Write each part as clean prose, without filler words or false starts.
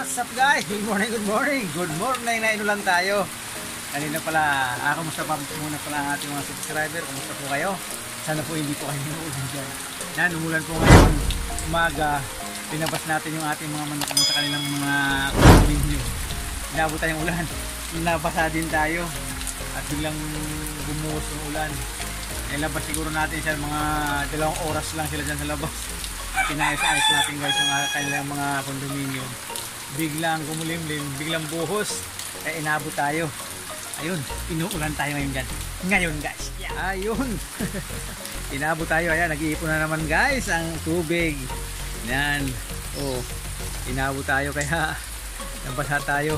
What's up guys? Good morning, good morning. Good morning na inulan tayo. Kanina pala, kamusta pa muna pala ang ating mga subscriber. Kamusta po kayo? Sana po hindi po kayo inuulan dyan. Yan, umulan po ngayon. Umaga, pinabas natin yung ating mga manok sa kanilang mga condominium. Inabot tayong ulan. Nabasa din tayo. At biglang bumuhos yung ulan. Nilabas siguro natin siya mga 2 oras lang sila dyan sa labas. At inayos-ayos natin guys yung kanilang mga condominium. Biglang gumulimlim, biglang buhos. Kaya inabot tayo. Ayun, inuulan tayo ngayon dyan. Ngayon guys, yeah. Ayun. Inabot tayo, ayan, nag-iipon na naman guys ang tubig. Yan, oh, inabot tayo kaya nabasa tayo.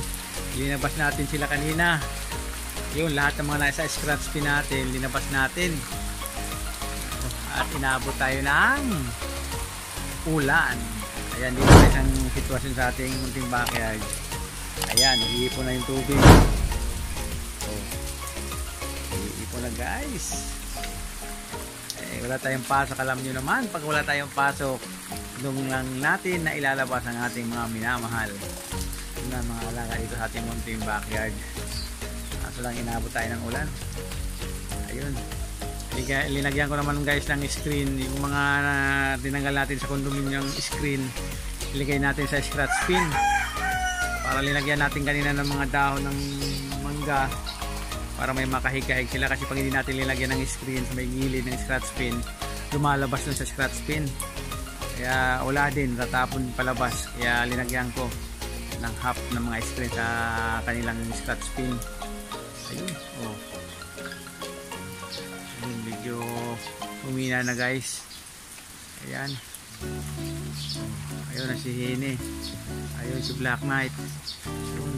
Linabas natin sila kanina. Yun, lahat ng mga nasa scratch pin natin, linabas natin. At inabot tayo ng ulan. Ayan, dito guys ang sitwasyon sa ating munting backyard. Ayan, nag-iipon na yung tubig. So, nag-iipon na guys. Wala tayong pasok, alam nyo naman, pag wala tayong pasok, doon lang natin na ilalabas ang ating mga minamahal na mga alaga dito sa ating munting backyard. Kaso lang inabot tayo ng ulan. Ayun, linagyan ko naman guys ng screen, yung mga tinanggal natin sa condominium screen, iligay natin sa scratch pin para linagyan natin kanina ng mga dahon ng mangga para may makahig-kahig sila, kasi pag hindi natin linagyan ng screen sa may gilid ng scratch pin, lumalabas dun sa scratch pin, kaya wala din, tatapon palabas. Kaya linagyan ko ng half ng mga screen sa kanilang scratch pin. Ayun, oh, ayun, medyo humina na guys. Ayan, ayun na si Hine, ayun si Black Knight. Ayun,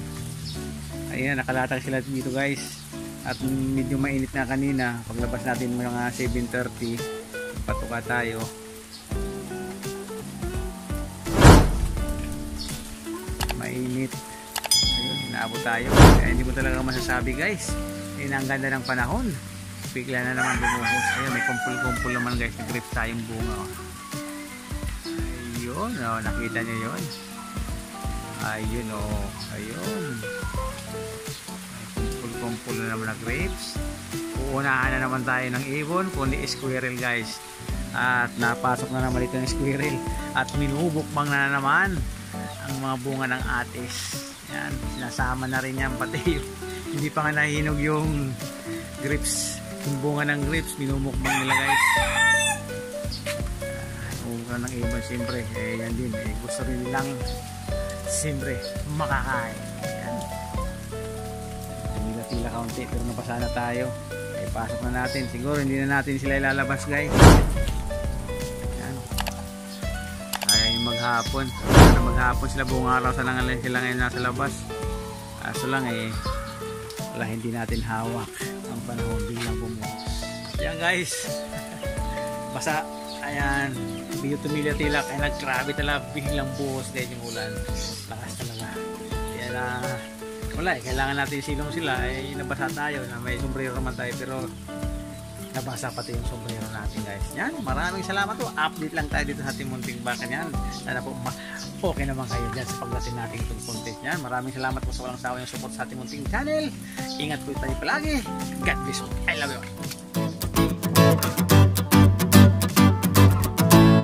ayan, nakalatag sila dito guys. At medyo mainit na kanina, paglabas natin mga 7:30, patuka tayo. Mainit. Ayun, inaabot tayo. Kaya hindi ko talaga masasabi guys. Ayun, ang ganda ng panahon. Bigla na naman bumuhos. Ayun, may kumpul-kumpul naman guys. Nag-grip tayong bunga. Ayun, oh, nakita nyo yun. Ayun, oh, ayun. Kumpul na naman na grapes. Uunahan na naman tayo ng ibon, kundi squirrel guys. At napasok na naman dito ng squirrel. At minubukbang na naman ang mga bunga ng atis. Yan, sinasama na rin yan pati. Hindi pa nga nahinog yung grapes. Yung bunga ng grapes, minumukbang nila guys. Uunahan ng ibon siyempre. Yan din, gusto rin nilang siyempre makakain. Tila kaunti, pero napasa na tayo. Pasok na natin. Siguro hindi na natin sila ilalabas guys. Yan. Kaya yung maghapon. Para maghapon sila, buong araw sa langalan sila ngayon nasa labas. Kaso lang wala, hindi natin hawak ang panahon, biglang bumuhos. Yan guys. Basa. Ayan, Bio Tumilya Tilak ay naggrabe talaga, biglang buhos guys yung ulan. Lakas talaga. Yan na. Wala kailangan natin silong sila, nabasa tayo na may sombrero naman tayo, pero nabasa pati yung sombrero natin guys. Yan, maraming salamat po. Update lang tayo dito sa ating munting bakan yan. Sana po okay naman kayo dyan sa pagdating natin itong content yan. Maraming salamat po sa walang sawa yung support sa ating munting channel. Ingat po tayo palagi. God bless po. I love you all.